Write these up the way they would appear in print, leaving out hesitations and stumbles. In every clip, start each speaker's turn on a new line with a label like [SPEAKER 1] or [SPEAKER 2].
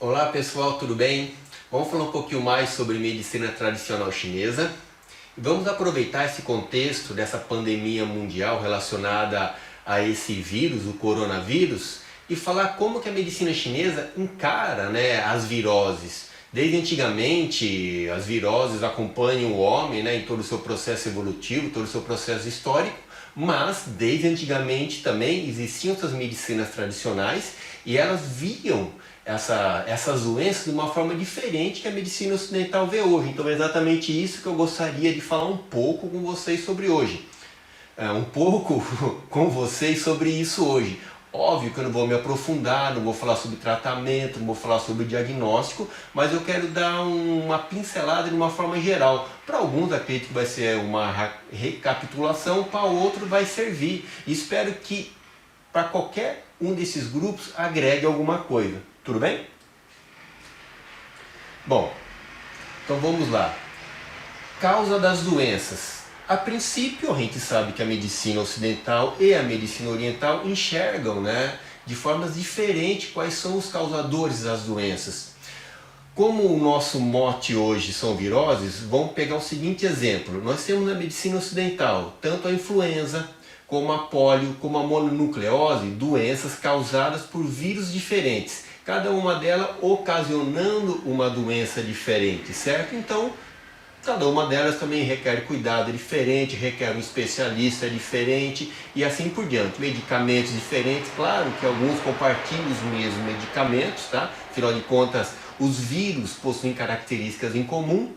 [SPEAKER 1] Olá pessoal, tudo bem? Vamos falar um pouquinho mais sobre medicina tradicional chinesa. Vamos aproveitar esse contexto dessa pandemia mundial relacionada a esse vírus, o coronavírus, e falar como que a medicina chinesa encara, as viroses. Desde antigamente, as viroses acompanham o homem, em todo o seu processo evolutivo, todo o seu processo histórico, mas desde antigamente também existiam essas medicinas tradicionais e elas viam essas doenças de uma forma diferente que a medicina ocidental vê hoje. Então é exatamente isso que eu gostaria de falar um pouco com vocês sobre hoje. Um pouco com vocês sobre isso hoje. Óbvio que eu não vou me aprofundar, não vou falar sobre tratamento, não vou falar sobre diagnóstico, mas eu quero dar uma pincelada de uma forma geral. Para alguns acredito que vai ser uma recapitulação, para outros vai servir. E espero que para qualquer um desses grupos agregue alguma coisa. Tudo bem? Bom, então vamos lá. Causa das doenças. A princípio, a gente sabe que a medicina ocidental e a medicina oriental enxergam, de formas diferentes quais são os causadores das doenças. Como o nosso mote hoje são viroses, vamos pegar o seguinte exemplo. Nós temos na medicina ocidental tanto a influenza, como a polio, como a mononucleose, doenças causadas por vírus diferentes. Cada uma delas ocasionando uma doença diferente, certo? Então, cada uma delas também requer cuidado diferente, requer um especialista diferente e assim por diante. Medicamentos diferentes, claro que alguns compartilham os mesmos medicamentos, tá? Afinal de contas, os vírus possuem características em comum,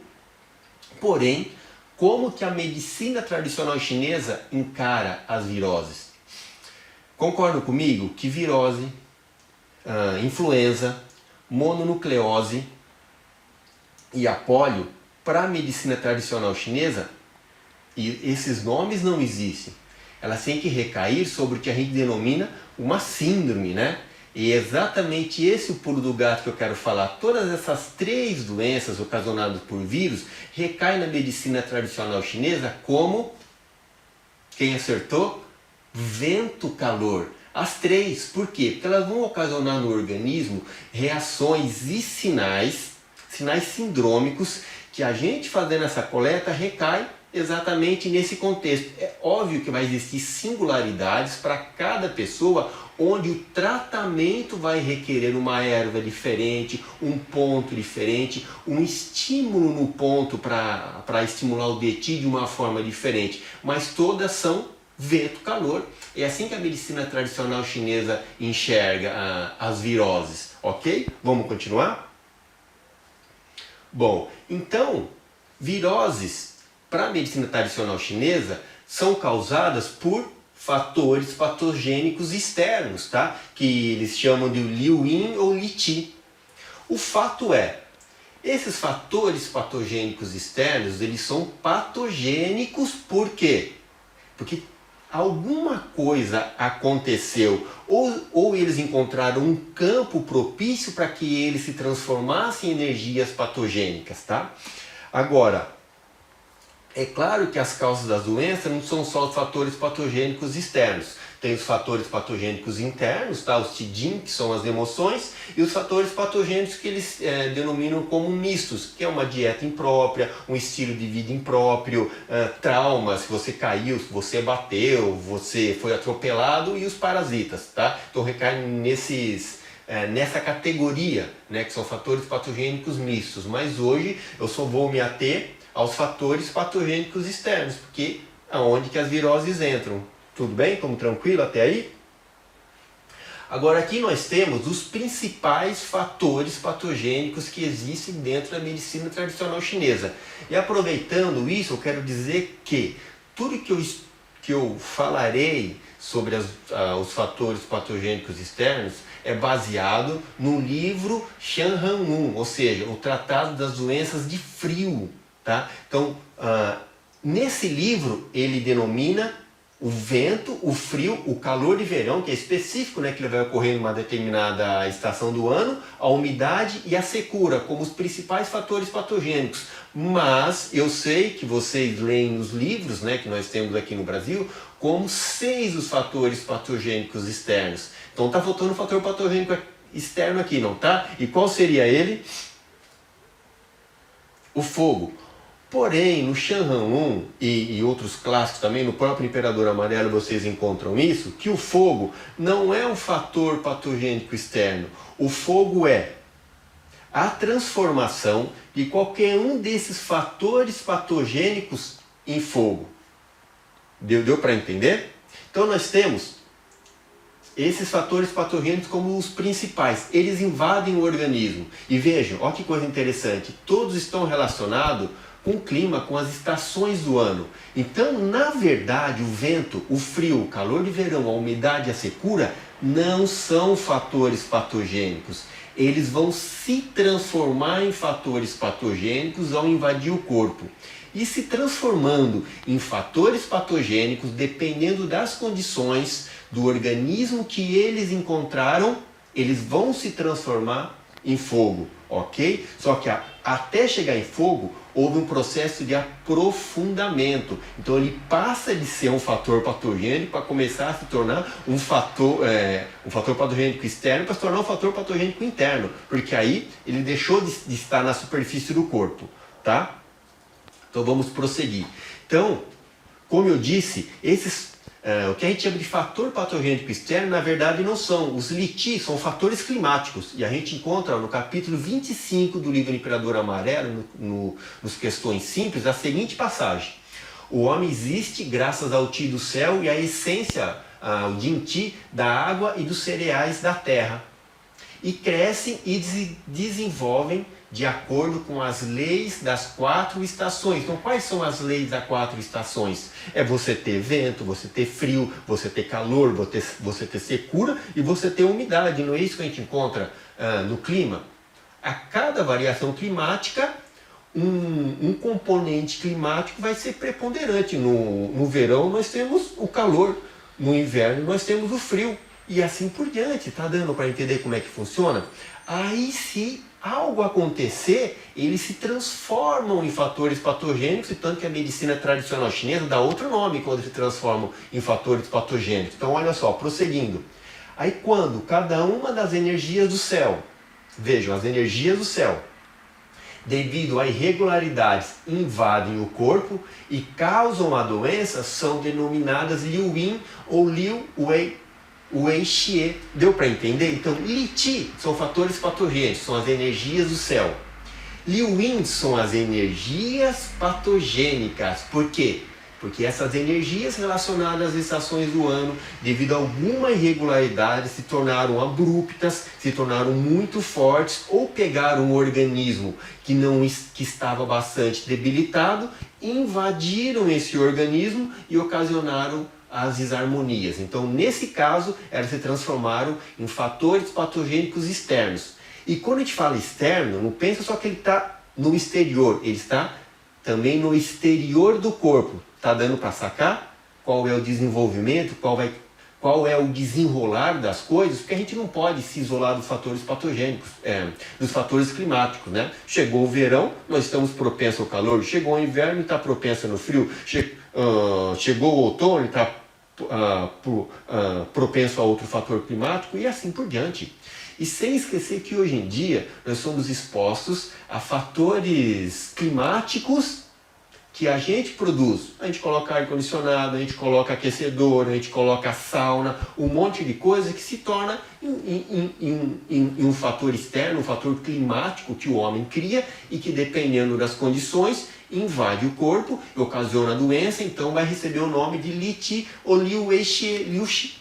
[SPEAKER 1] porém, como que a medicina tradicional chinesa encara as viroses? Concordam comigo que virose, influenza, mononucleose e a polio, para a medicina tradicional chinesa, e esses nomes não existem. Elas têm que recair sobre o que a gente denomina uma síndrome, E é exatamente esse o pulo do gato que eu quero falar. Todas essas três doenças ocasionadas por vírus recaem na medicina tradicional chinesa como, quem acertou? Vento-calor. As três, por quê? Porque elas vão ocasionar no organismo reações e sinais sindrômicos, que a gente fazendo essa coleta recai exatamente nesse contexto. É óbvio que vai existir singularidades para cada pessoa, onde o tratamento vai requerer uma erva diferente, um ponto diferente, um estímulo no ponto para estimular o DT de uma forma diferente, mas todas são vento-calor. É assim que a medicina tradicional chinesa enxerga as viroses, ok? Vamos continuar? Bom, então, viroses para a medicina tradicional chinesa são causadas por fatores patogênicos externos, tá? Que eles chamam de Liu Yin ou Li Qi. O fato é, esses fatores patogênicos externos, eles são patogênicos por quê? Porque alguma coisa aconteceu, ou eles encontraram um campo propício para que eles se transformassem em energias patogênicas, tá? Agora, é claro que as causas das doenças não são só os fatores patogênicos externos. Tem os fatores patogênicos internos, tá? Os TIDIN, que são as emoções, e os fatores patogênicos que eles denominam como mistos, que é uma dieta imprópria, um estilo de vida impróprio, traumas, se você caiu, se você bateu, você foi atropelado, e os parasitas, tá? Então recai nessa categoria, que são fatores patogênicos mistos. Mas hoje eu só vou me ater aos fatores patogênicos externos, porque é onde que as viroses entram. Tudo bem? Como tranquilo até aí? Agora aqui nós temos os principais fatores patogênicos que existem dentro da medicina tradicional chinesa. E aproveitando isso, eu quero dizer que tudo que eu falarei sobre os fatores patogênicos externos é baseado no livro Shan Han Mun, ou seja, o Tratado das Doenças de Frio. Tá? Então, nesse livro ele denomina o vento, o frio, o calor de verão, que é específico, que ele vai ocorrer em uma determinada estação do ano, a umidade e a secura como os principais fatores patogênicos. Mas eu sei que vocês leem os livros, que nós temos aqui no Brasil, como 6 os fatores patogênicos externos. Então está faltando um fator patogênico externo aqui, não tá? E qual seria ele? O fogo. Porém, no Shanhan 1 e outros clássicos também, no próprio Imperador Amarelo vocês encontram isso, que o fogo não é um fator patogênico externo. O fogo é a transformação de qualquer um desses fatores patogênicos em fogo. Deu para entender? Então nós temos esses fatores patogênicos como os principais. Eles invadem o organismo. E vejam, olha que coisa interessante, todos estão relacionados com o clima, com as estações do ano. Então, na verdade, o vento, o frio, o calor de verão, a umidade e a secura não são fatores patogênicos. Eles vão se transformar em fatores patogênicos ao invadir o corpo. E se transformando em fatores patogênicos, dependendo das condições do organismo que eles encontraram, eles vão se transformar em fogo, ok? Só que até chegar em fogo, houve um processo de aprofundamento. Então ele passa de ser um fator patogênico para começar a se tornar um fator patogênico externo para se tornar um fator patogênico interno. Porque aí ele deixou de estar na superfície do corpo, tá? Então vamos prosseguir. Então, como eu disse, o que a gente chama de fator patogênico externo, na verdade não são. Os liti são fatores climáticos. E a gente encontra no capítulo 25 do livro Imperador Amarelo, nos questões simples, a seguinte passagem. O homem existe graças ao ti do céu e à essência, o dinti, da água e dos cereais da terra. E crescem e desenvolvem de acordo com as leis das 4 estações. Então, quais são as leis das 4 estações? É você ter vento, você ter frio, você ter calor, você ter secura e você ter umidade. Não é isso que a gente encontra no clima? A cada variação climática, um componente climático vai ser preponderante. No verão nós temos o calor, no inverno nós temos o frio. E assim por diante. Tá dando para entender como é que funciona? Aí, se algo acontecer, eles se transformam em fatores patogênicos, e tanto que a medicina tradicional chinesa dá outro nome quando se transformam em fatores patogênicos. Então, olha só, prosseguindo. Aí, quando cada uma das energias do céu, vejam, as energias do céu, devido a irregularidades, invadem o corpo e causam a doença, são denominadas Liu Yin ou Liu Wei. O Wei-Xie, deu para entender? Então, Li-Ti são fatores patogênicos, são as energias do céu. Liu-Yin são as energias patogênicas. Por quê? Porque essas energias relacionadas às estações do ano, devido a alguma irregularidade, se tornaram abruptas, se tornaram muito fortes ou pegaram um organismo que estava bastante debilitado, invadiram esse organismo e ocasionaram as desarmonias. Então, nesse caso, elas se transformaram em fatores patogênicos externos. E quando a gente fala externo, não pensa só que ele está no exterior, ele está também no exterior do corpo. Está dando para sacar qual é o desenvolvimento, qual é o desenrolar das coisas? Porque a gente não pode se isolar dos fatores patogênicos, dos fatores climáticos, né? Chegou o verão, nós estamos propensos ao calor. Chegou o inverno, está propenso no frio. Chegou o outono, está propenso a outro fator climático e assim por diante. E sem esquecer que hoje em dia nós somos expostos a fatores climáticos que a gente produz. A gente coloca ar-condicionado, a gente coloca aquecedor, a gente coloca sauna, um monte de coisa que se torna em um fator externo, um fator climático que o homem cria e que, dependendo das condições, invade o corpo e ocasiona a doença. Então vai receber o nome de Li-Ti ou Liu Wei-Xie,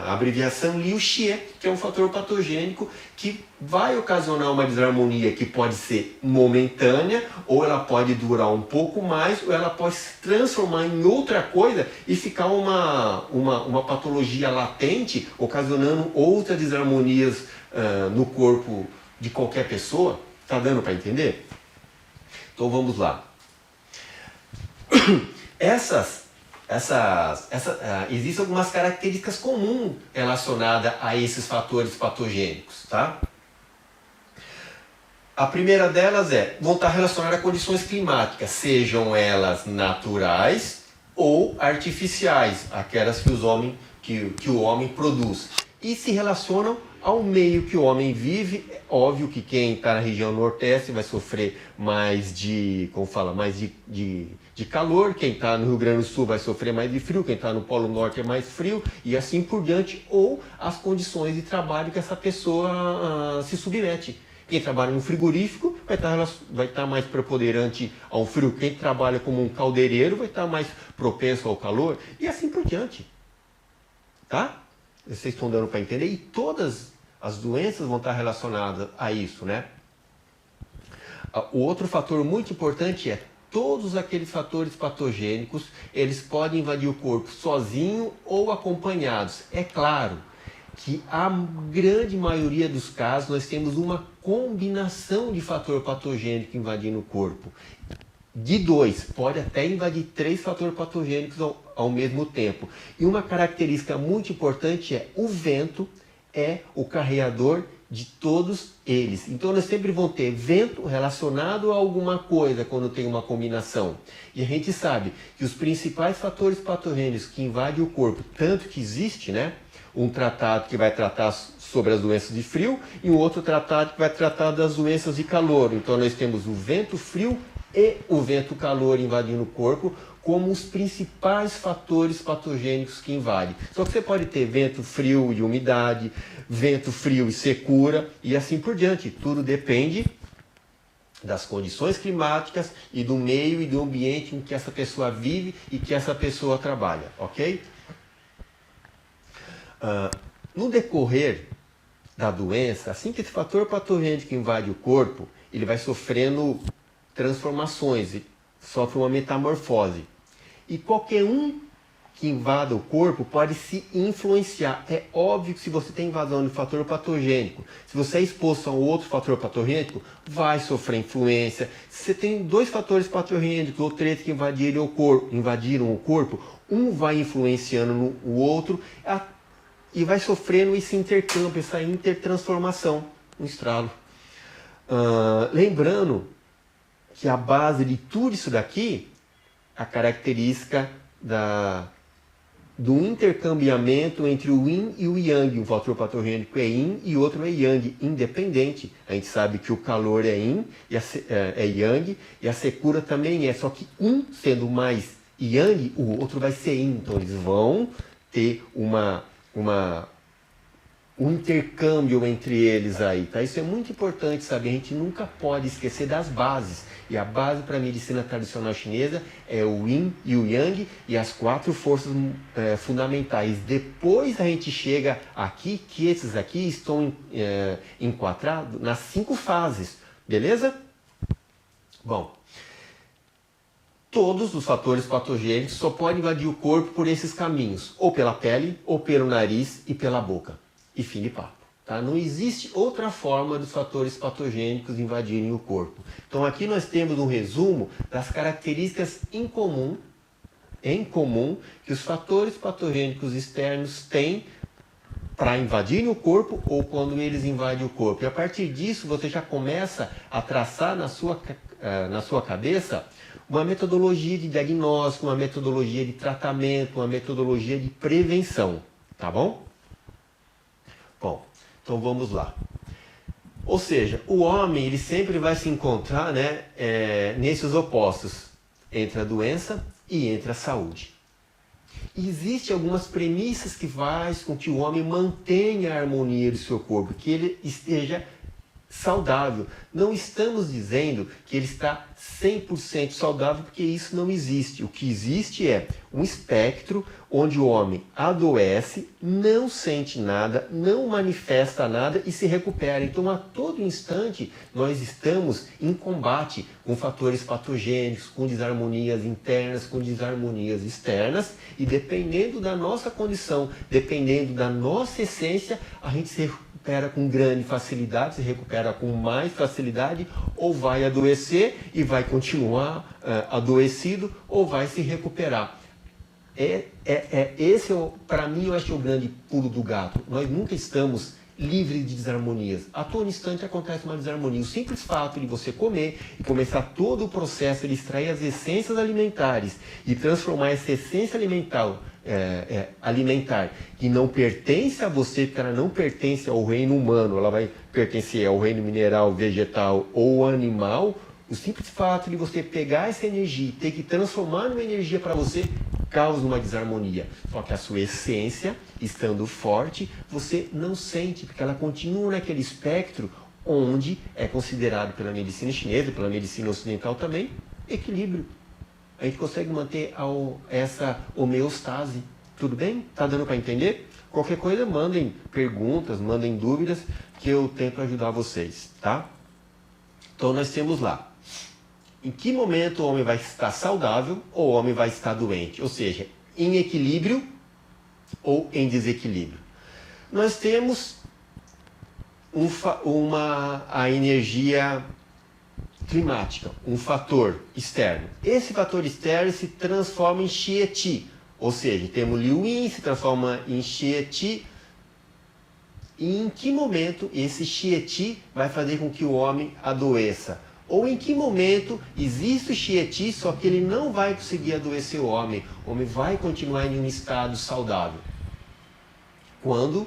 [SPEAKER 1] a abreviação Liu-Xie, que é um fator patogênico que vai ocasionar uma desarmonia que pode ser momentânea, ou ela pode durar um pouco mais, ou ela pode se transformar em outra coisa e ficar uma patologia latente, ocasionando outras desarmonias no corpo de qualquer pessoa. Tá dando para entender? Então vamos lá. Existem algumas características comuns relacionadas a esses fatores patogênicos, tá? A primeira delas vão estar relacionadas a condições climáticas, sejam elas naturais ou artificiais, aquelas que o homem produz. E se relacionam ao meio que o homem vive. É óbvio que quem está na região nordeste vai sofrer mais de, como fala, mais de calor, quem está no Rio Grande do Sul vai sofrer mais de frio, quem está no Polo Norte é mais frio, e assim por diante, ou as condições de trabalho que essa pessoa se submete. Quem trabalha no frigorífico vai estar mais preponderante ao frio. Quem trabalha como um caldeireiro vai estar mais propenso ao calor. E assim por diante. Tá? Vocês estão dando para entender? E todas as doenças vão estar relacionadas a isso, né? O outro fator muito importante é todos aqueles fatores patogênicos, eles podem invadir o corpo sozinho ou acompanhados. É claro que a grande maioria dos casos nós temos uma combinação de fator patogênico invadindo o corpo. De 2, pode até invadir 3 fatores patogênicos ao mesmo tempo. E uma característica muito importante é o vento é o carreador de todos eles. Então nós sempre vamos ter vento relacionado a alguma coisa quando tem uma combinação. E a gente sabe que os principais fatores patogênicos que invadem o corpo, tanto que existe, né? Um tratado que vai tratar sobre as doenças de frio e um outro tratado que vai tratar das doenças de calor. Então nós temos o vento frio e o vento calor invadindo o corpo como os principais fatores patogênicos que invadem. Só que você pode ter vento frio e umidade, vento frio e secura e assim por diante. Tudo depende das condições climáticas e do meio e do ambiente em que essa pessoa vive e que essa pessoa trabalha, ok? No decorrer da doença, assim que esse fator patogênico invade o corpo, ele vai sofrendo transformações, sofre uma metamorfose. E qualquer um que invada o corpo pode se influenciar. É óbvio que se você tem invasão de fator patogênico, se você é exposto a um outro fator patogênico, vai sofrer influência. Se você tem 2 fatores patogênicos ou 3 que invadiram o corpo, um vai influenciando no outro e vai sofrendo esse intercâmbio, essa intertransformação, um estralo. Lembrando que a base de tudo isso daqui, a característica do intercambiamento entre o yin e o yang. Um fator patogênico é yin e outro é yang, independente. A gente sabe que o calor é yin, é yang, e a secura também é. Só que um sendo mais yang, o outro vai ser yin. Então eles vão ter um intercâmbio entre eles aí, tá? Isso é muito importante saber, a gente nunca pode esquecer das bases. E a base para a medicina tradicional chinesa é o Yin e o Yang e as 4 forças fundamentais. Depois a gente chega aqui, que esses aqui estão enquadrados nas 5 fases, beleza? Bom, todos os fatores patogênicos só podem invadir o corpo por esses caminhos, ou pela pele, ou pelo nariz e pela boca. E fim de papo. Tá? Não existe outra forma dos fatores patogênicos invadirem o corpo. Então aqui nós temos um resumo das características em comum que os fatores patogênicos externos têm para invadirem o corpo ou quando eles invadem o corpo. E a partir disso você já começa a traçar na sua cabeça uma metodologia de diagnóstico, uma metodologia de tratamento, uma metodologia de prevenção. Tá bom? Bom, então vamos lá. Ou seja, o homem ele sempre vai se encontrar, né, nesses opostos, entre a doença e entre a saúde. E existem algumas premissas que fazem com que o homem mantenha a harmonia do seu corpo, que ele esteja saudável. Não estamos dizendo que ele está 100% saudável, porque isso não existe. O que existe é um espectro onde o homem adoece, não sente nada, não manifesta nada e se recupera. Então, a todo instante, nós estamos em combate com fatores patogênicos, com desarmonias internas, com desarmonias externas, e dependendo da nossa condição, dependendo da nossa essência, a gente se recupera com grande facilidade, se recupera com mais facilidade, ou vai adoecer e vai continuar adoecido, ou vai se recuperar. Esse, para mim, eu acho que é o grande pulo do gato. Nós nunca estamos livre de desarmonias. A todo instante acontece uma desarmonia. O simples fato de você comer e começar todo o processo de extrair as essências alimentares e transformar essa essência alimentar que não pertence a você, porque ela não pertence ao reino humano, ela vai pertencer ao reino mineral, vegetal ou animal. O simples fato de você pegar essa energia e ter que transformar numa energia para você causa uma desarmonia. Só que a sua essência, estando forte, você não sente, porque ela continua naquele espectro onde é considerado pela medicina chinesa, pela medicina ocidental também, equilíbrio. A gente consegue manter essa homeostase. Tudo bem? Tá dando para entender? Qualquer coisa, mandem perguntas, mandem dúvidas, que eu tento ajudar vocês, tá? Então nós temos lá. Em que momento o homem vai estar saudável ou o homem vai estar doente? Ou seja, em equilíbrio ou em desequilíbrio. Nós temos a energia climática, um fator externo. Esse fator externo se transforma em Xie-Ti, ou seja, temos Liu Yin, se transforma em Xie-Ti. E em que momento esse Xie-Ti vai fazer com que o homem adoeça? Ou em que momento existe o Xie-Ti, só que ele não vai conseguir adoecer o homem vai continuar em um estado saudável? Quando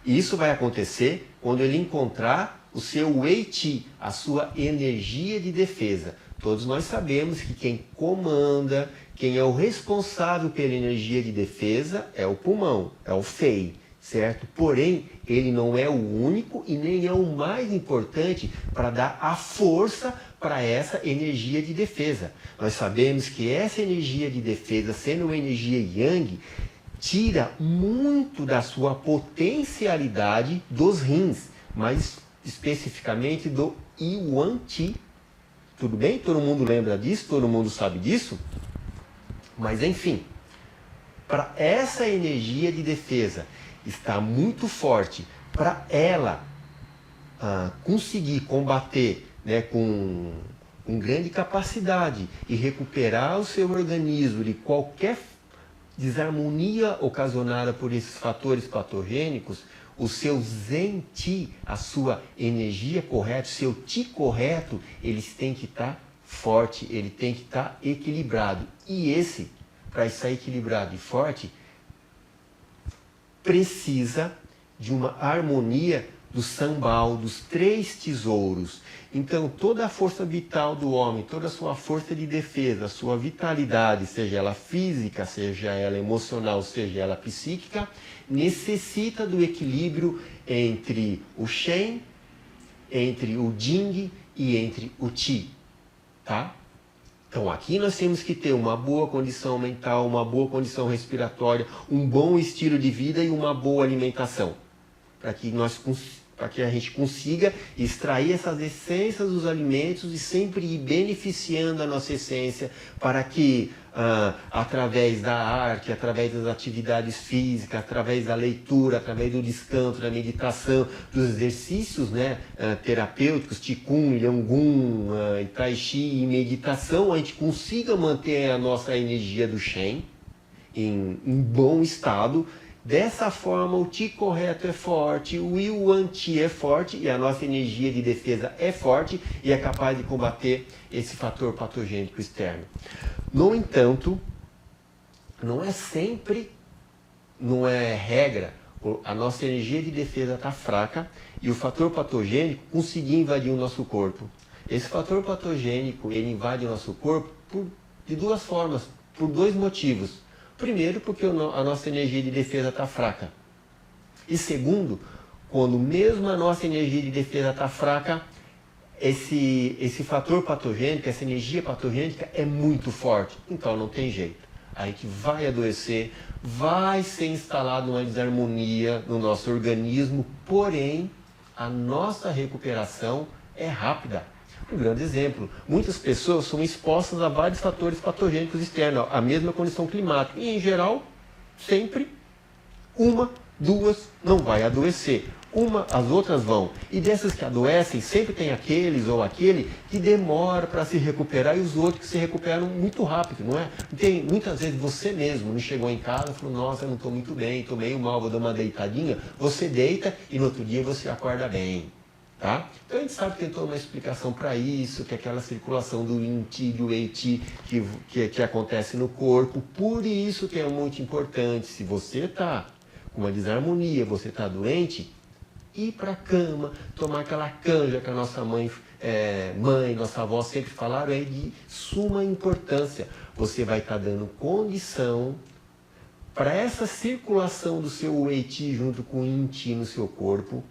[SPEAKER 1] isso vai acontecer, quando ele encontrar o seu Wei-Ti, a sua energia de defesa. Todos nós sabemos que quem comanda, quem é o responsável pela energia de defesa é o pulmão, é o Fei, certo? Porém, ele não é o único e nem é o mais importante para dar a força para essa energia de defesa. Nós sabemos que essa energia de defesa, sendo uma energia Yang, tira muito da sua potencialidade dos rins, mas especificamente do Yuan Ti. Tudo bem? Todo mundo lembra disso? Todo mundo sabe disso? Mas enfim, para essa energia de defesa estar muito forte, para ela conseguir combater, né, com grande capacidade e recuperar o seu organismo de qualquer desarmonia ocasionada por esses fatores patogênicos, o seu Zen-Ti, a sua energia correta, o seu Ti correto, eles têm que estar forte, ele tem que estar equilibrado. E esse, para estar equilibrado e forte, precisa de uma harmonia do sambal, dos 3 tesouros. Então, toda a força vital do homem, toda a sua força de defesa, a sua vitalidade, seja ela física, seja ela emocional, seja ela psíquica, necessita do equilíbrio entre o Shen, entre o Jing e entre o Qi, tá? Então aqui nós temos que ter uma boa condição mental, uma boa condição respiratória, um bom estilo de vida e uma boa alimentação, para que a gente consiga extrair essas essências dos alimentos e sempre ir beneficiando a nossa essência para que, através da arte, através das atividades físicas, através da leitura, através do descanso, da meditação, dos exercícios, né, terapêuticos, Qigong, Liangun, Tai Chi e meditação, a gente consiga manter a nossa energia do Shen em bom estado. Dessa forma, o Ti correto é forte, o Yuan Ti é forte e a nossa energia de defesa é forte e é capaz de combater esse fator patogênico externo. No entanto, não é regra, a nossa energia de defesa está fraca e o fator patogênico conseguir invadir o nosso corpo. Esse fator patogênico, ele invade o nosso corpo de 2 formas, por 2 motivos. Primeiro, porque a nossa energia de defesa está fraca. E segundo, quando mesmo a nossa energia de defesa está fraca, esse fator patogênico, essa energia patogênica é muito forte. Então não tem jeito. A gente vai adoecer, vai ser instalada uma desarmonia no nosso organismo, porém a nossa recuperação é rápida. Um grande exemplo, muitas pessoas são expostas a vários fatores patogênicos externos, a mesma condição climática, e em geral, sempre uma duas não vai adoecer. As outras vão. E dessas que adoecem, sempre tem aqueles ou aquele que demora para se recuperar e os outros que se recuperam muito rápido, não é? Muitas vezes você mesmo não chegou em casa e falou, nossa, eu não estou muito bem, estou meio mal, vou dar uma deitadinha. Você deita e no outro dia você acorda bem. Tá? Então a gente sabe que tem toda uma explicação para isso, que é aquela circulação do yin-ti, do ei-ti que acontece no corpo. Por isso que é muito importante, se você está com uma desarmonia, você está doente, ir para a cama, tomar aquela canja que a nossa mãe, nossa avó sempre falaram, é de suma importância. Você vai estar dando condição para essa circulação do seu ei-ti junto com o yin-ti no seu corpo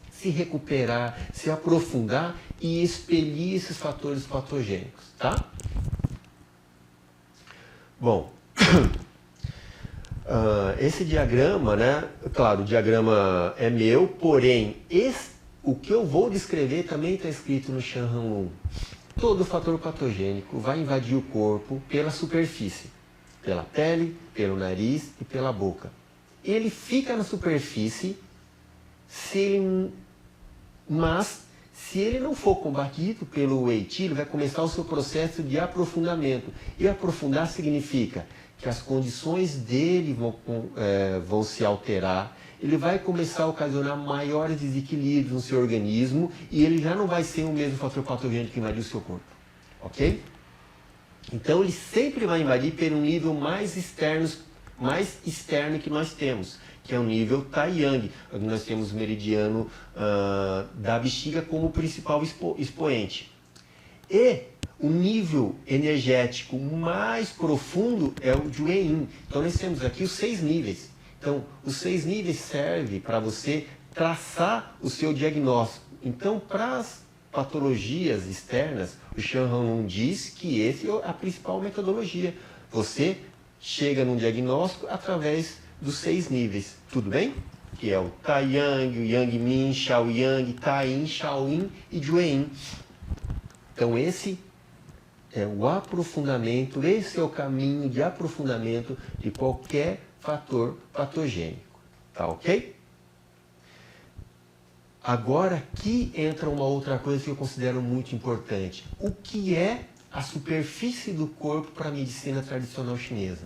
[SPEAKER 1] se recuperar, se aprofundar e expelir esses fatores patogênicos, tá? Bom, esse diagrama, né? Claro, o diagrama é meu, porém, o que eu vou descrever também está escrito no Shan Han Lun. Todo fator patogênico vai invadir o corpo pela superfície, pela pele, pelo nariz e pela boca. Ele fica na superfície mas se ele não for combatido pelo ei-ti, ele vai começar o seu processo de aprofundamento. E aprofundar significa que as condições dele vão se alterar, ele vai começar a ocasionar maiores desequilíbrios no seu organismo e ele já não vai ser o mesmo fator patogênico que invadiu o seu corpo. Ok? Então ele sempre vai invadir pelo nível mais externo que nós temos, que é o nível Tai-Yang, onde nós temos o meridiano da bexiga como principal expoente. E o nível energético mais profundo é o Jue-In. Então nós temos aqui os 6 níveis. Então os 6 níveis servem para você traçar o seu diagnóstico. Então para as patologias externas, o Shan Han Lun diz que essa é a principal metodologia. Você chega num diagnóstico através dos 6 níveis, tudo bem? Que é o Tai-Yang, o Yang-Min, Shao-Yang, Tai-In, Shao-In e Jue-In. Então esse é o aprofundamento, esse é o caminho de aprofundamento de qualquer fator patogênico, tá ok? Agora aqui entra uma outra coisa que eu considero muito importante. O que é a superfície do corpo para a medicina tradicional chinesa?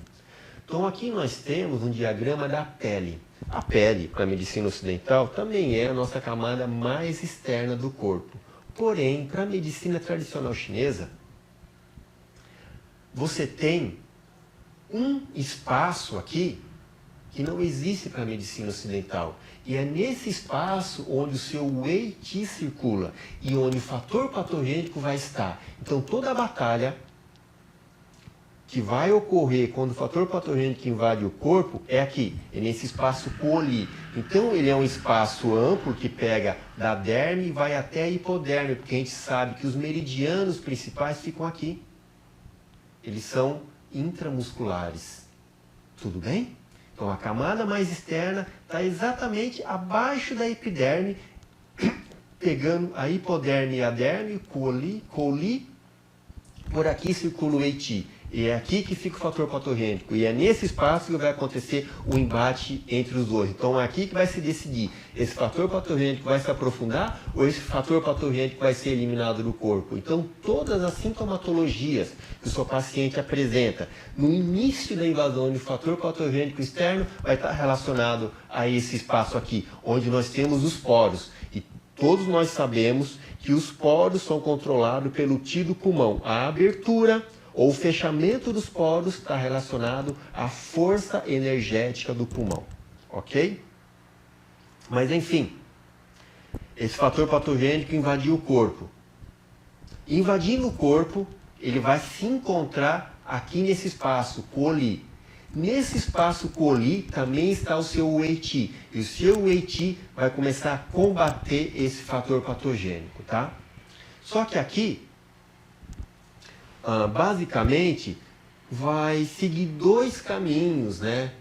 [SPEAKER 1] Então aqui nós temos um diagrama da pele. A pele, para a medicina ocidental, também é a nossa camada mais externa do corpo. Porém, para a medicina tradicional chinesa, você tem um espaço aqui que não existe para a medicina ocidental. E é nesse espaço onde o seu ei-ti circula e onde o fator patogênico vai estar. Então toda a batalha que vai ocorrer quando o fator patogênico invade o corpo é aqui, é nesse espaço Pu-Li. Então ele é um espaço amplo que pega da derme e vai até a hipoderme, porque a gente sabe que os meridianos principais ficam aqui. Eles são intramusculares. Tudo bem? Então a camada mais externa está exatamente abaixo da epiderme, pegando a hipoderme e a derme, Pu-Li, por aqui circula o ei-ti. E é aqui que fica o fator patogênico. E é nesse espaço que vai acontecer o embate entre os dois. Então é aqui que vai se decidir. Esse fator patogênico vai se aprofundar ou esse fator patogênico vai ser eliminado do corpo. Então todas as sintomatologias que o seu paciente apresenta no início da invasão de fator patogênico externo vai estar relacionado a esse espaço aqui, onde nós temos os poros. E todos nós sabemos que os poros são controlados pelo Ti do pulmão. A abertura ou o fechamento dos poros está relacionado à força energética do pulmão, ok? Mas enfim, esse fator patogênico invadiu o corpo. Invadindo o corpo, ele vai se encontrar aqui nesse espaço, Pu-Li. Nesse espaço Pu-Li também está o seu ei-ti. E o seu ei-ti vai começar a combater esse fator patogênico, tá? Só que aqui, basicamente, vai seguir 2 caminhos, né?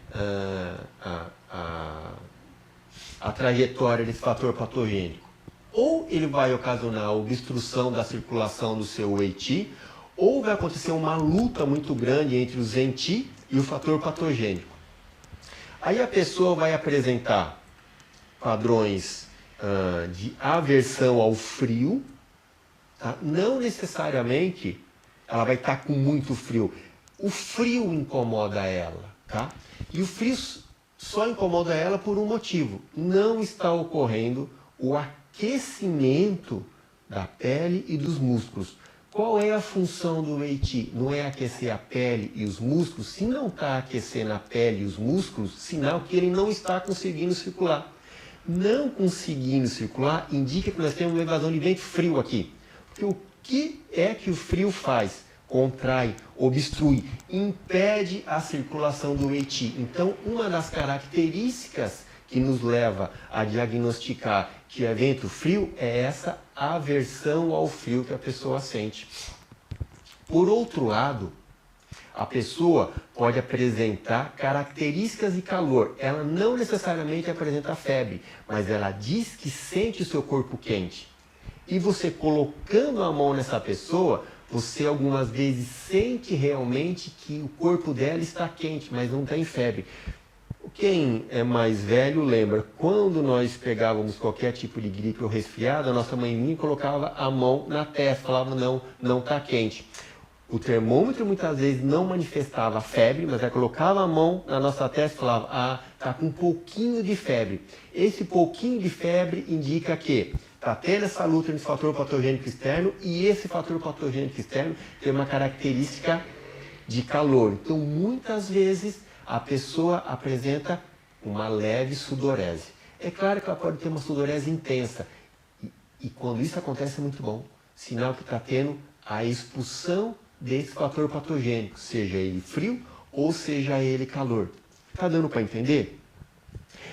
[SPEAKER 1] A trajetória desse fator patogênico. Ou ele vai ocasionar a obstrução da circulação do seu ei-ti, ou vai acontecer uma luta muito grande entre o zen-ti e o fator patogênico. Aí a pessoa vai apresentar padrões de aversão ao frio, tá? Não necessariamente ela vai estar com muito frio. O frio incomoda ela, tá? E o frio só incomoda ela por um motivo. Não está ocorrendo o aquecimento da pele e dos músculos. Qual é a função do Wei Qi? Não é aquecer a pele e os músculos? Se não está aquecendo a pele e os músculos, sinal que ele não está conseguindo circular. Não conseguindo circular indica que nós temos uma evasão de vento frio aqui. Porque o que é que o frio faz? Contrai, obstrui, impede a circulação do Wei Qi. Então, uma das características que nos leva a diagnosticar que é vento frio é essa aversão ao frio que a pessoa sente. Por outro lado, a pessoa pode apresentar características de calor. Ela não necessariamente apresenta febre, mas ela diz que sente o seu corpo quente. E você colocando a mão nessa pessoa, você algumas vezes sente realmente que o corpo dela está quente, mas não tem febre. Quem é mais velho lembra, quando nós pegávamos qualquer tipo de gripe ou resfriado, a nossa mãe colocava a mão na testa, falava não está quente. O termômetro muitas vezes não manifestava febre, mas ela colocava a mão na nossa testa e falava, está com um pouquinho de febre. Esse pouquinho de febre indica que está tendo essa luta entre fator patogênico externo e esse fator patogênico externo tem uma característica de calor. Então, muitas vezes, a pessoa apresenta uma leve sudorese. É claro que ela pode ter uma sudorese intensa. E quando isso acontece é muito bom. Sinal que está tendo a expulsão desse fator patogênico, seja ele frio ou seja ele calor. Está dando para entender?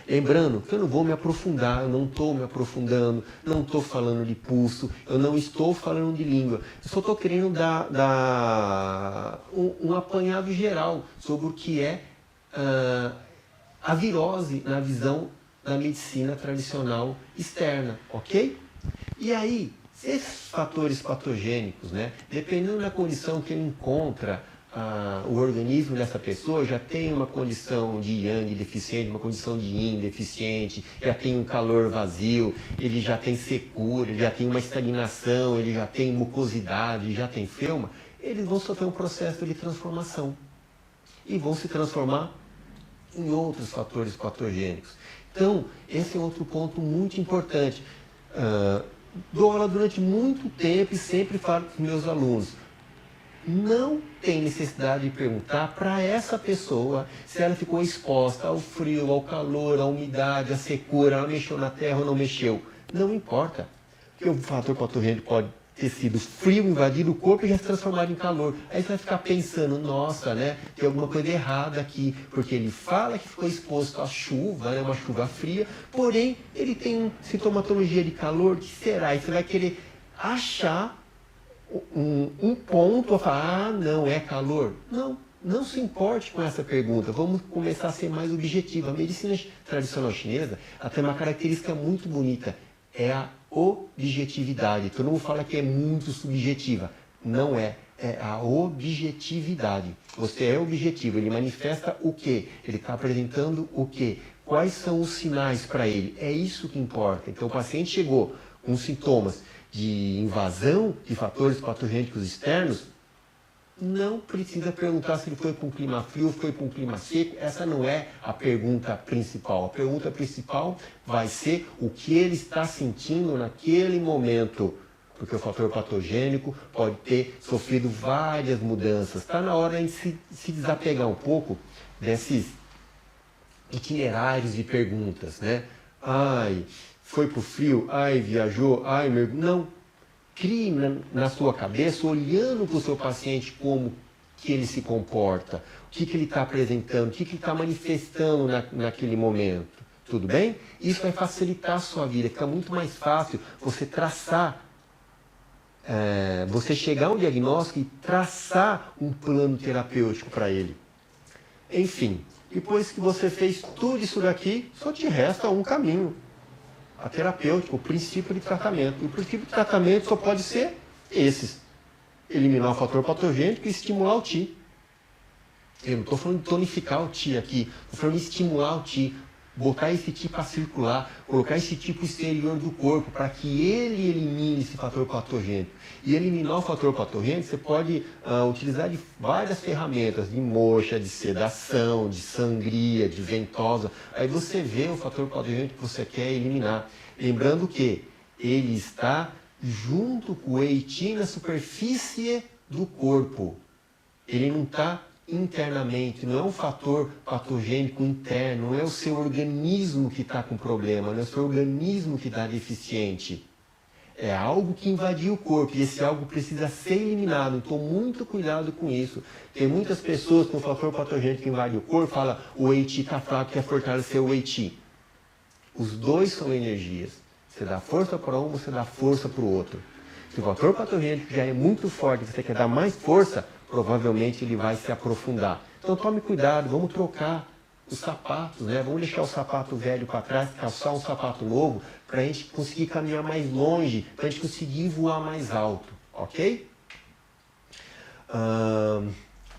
[SPEAKER 1] Lembrando que eu não vou me aprofundar, eu não estou me aprofundando, não estou falando de pulso, eu não estou falando de língua. Eu só estou querendo dar um apanhado geral sobre o que é a virose na visão da medicina tradicional externa, ok? E aí, esses fatores patogênicos, né, dependendo da condição que ele encontra, o organismo dessa pessoa já tem uma condição de Yang deficiente, uma condição de Yin deficiente, já tem um calor vazio, ele já tem secura, ele já tem uma estagnação, ele já tem mucosidade, já tem felma, eles vão sofrer um processo de transformação e vão se transformar em outros fatores patogênicos. Então, esse é outro ponto muito importante. Dou aula durante muito tempo e sempre falo para os meus alunos, não tem necessidade de perguntar para essa pessoa se ela ficou exposta ao frio, ao calor, à umidade, à secura, ela mexeu na terra ou não mexeu. Não importa, porque o fator patogênico pode ter sido frio, invadido o corpo e já se transformar em calor. Aí você vai ficar pensando, nossa, né, tem alguma coisa errada aqui, porque ele fala que ficou exposto à chuva, né, uma chuva fria, porém ele tem uma sintomatologia de calor, que será? E você vai querer achar um ponto a falar, não, é calor. Não se importe com essa pergunta. Vamos começar a ser mais objetivo. A medicina tradicional chinesa ela tem uma característica muito bonita. É a objetividade. Todo mundo fala que é muito subjetiva. Não é. É a objetividade. Você é objetivo. Ele manifesta o quê? Ele está apresentando o quê? Quais são os sinais para ele? É isso que importa. Então o paciente chegou com sintomas de invasão de fatores patogênicos externos, não precisa perguntar se ele foi para um clima frio, foi para um clima seco. Essa não é a pergunta principal. A pergunta principal vai ser o que ele está sentindo naquele momento. Porque o fator patogênico pode ter sofrido várias mudanças. Está na hora de se desapegar um pouco desses itinerários de perguntas, né? Foi para o frio, viajou, não. Crie na sua cabeça, olhando para o seu paciente como que ele se comporta, o que ele está apresentando, o que ele está manifestando naquele momento. Tudo bem? Isso vai facilitar a sua vida, fica muito mais fácil você traçar, você chegar a um diagnóstico e traçar um plano terapêutico para ele. Enfim, depois que você fez tudo isso daqui, só te resta um caminho. A terapêutica, o princípio de tratamento. E o princípio de tratamento só pode ser esses. Eliminar o fator patogênico e estimular o Qi. Eu não estou falando de tonificar o Qi aqui, estou falando de estimular o Qi, botar esse Qi para circular, colocar esse Qi para o exterior do corpo, para que ele elimine esse fator patogênico. E eliminar o fator patogênico, você pode utilizar de várias ferramentas, de moxa, de sedação, de sangria, de ventosa. Aí você vê o fator patogênico que você quer eliminar. Lembrando que ele está junto com o Wei Qi na superfície do corpo. Ele não está internamente, não é um fator patogênico interno, não é o seu organismo que está com problema, não é o seu organismo que está deficiente. É algo que invadiu o corpo e esse algo precisa ser eliminado. Então, muito cuidado com isso. Tem muitas pessoas com fator patogênico que invade o corpo, fala o Wei Qi está fraco, quer fortalecer o Wei Qi. Os dois são energias. Você dá força para um, você dá força para o outro. Se o fator patogênico já é muito forte e você quer dar mais força, provavelmente ele vai se aprofundar. Então tome cuidado, vamos trocar os sapatos, né? Vamos deixar o sapato velho para trás, calçar um sapato novo, para a gente conseguir caminhar mais longe, para a gente conseguir voar mais alto, ok?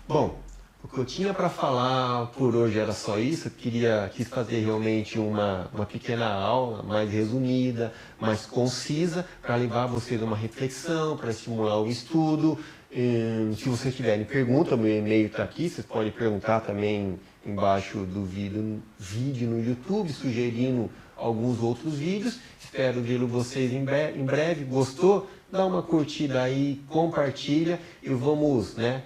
[SPEAKER 1] Bom, o que eu tinha para falar por hoje era só isso. Eu quis fazer realmente uma pequena aula mais resumida, mais concisa, para levar vocês a uma reflexão, para estimular o estudo. Se vocês tiverem pergunta, meu e-mail está aqui, vocês podem perguntar também embaixo do vídeo no YouTube, sugerindo alguns outros vídeos. Espero ver vocês em breve. Gostou? Dá uma curtida aí, compartilha e vamos, né,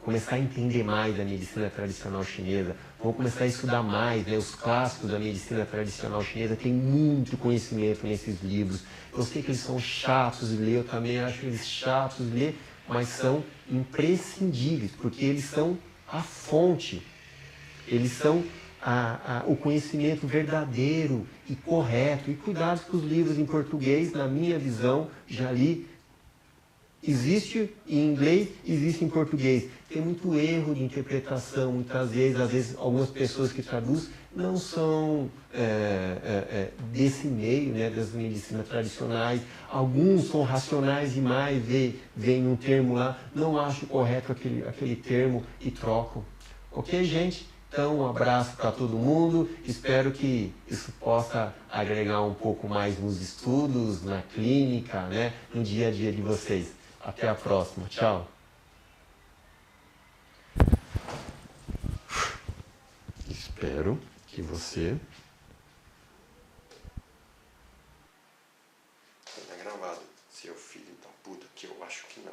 [SPEAKER 1] começar a entender mais da medicina tradicional chinesa. Vamos começar a estudar mais, né, os clássicos da medicina tradicional chinesa. Tem muito conhecimento nesses livros. Eu sei que eles são chatos de ler, eu também acho eles chatos de ler, mas são imprescindíveis, porque eles são a fonte. Eles são o conhecimento verdadeiro e correto. E cuidado com os livros em português, na minha visão, já li. Existe em inglês, existe em português. Tem muito erro de interpretação, muitas vezes, às vezes algumas pessoas que traduzem não são desse meio, né, das medicinas tradicionais. Alguns são racionais demais, vem um termo lá, não acho correto aquele termo e trocam. Ok, gente? Então, um abraço para todo mundo. Espero que isso possa agregar um pouco mais nos estudos, na clínica, né, no dia a dia de vocês. Até a próxima. Tchau. Espero que você... Tá gravado, seu filho da puta, que eu acho que não.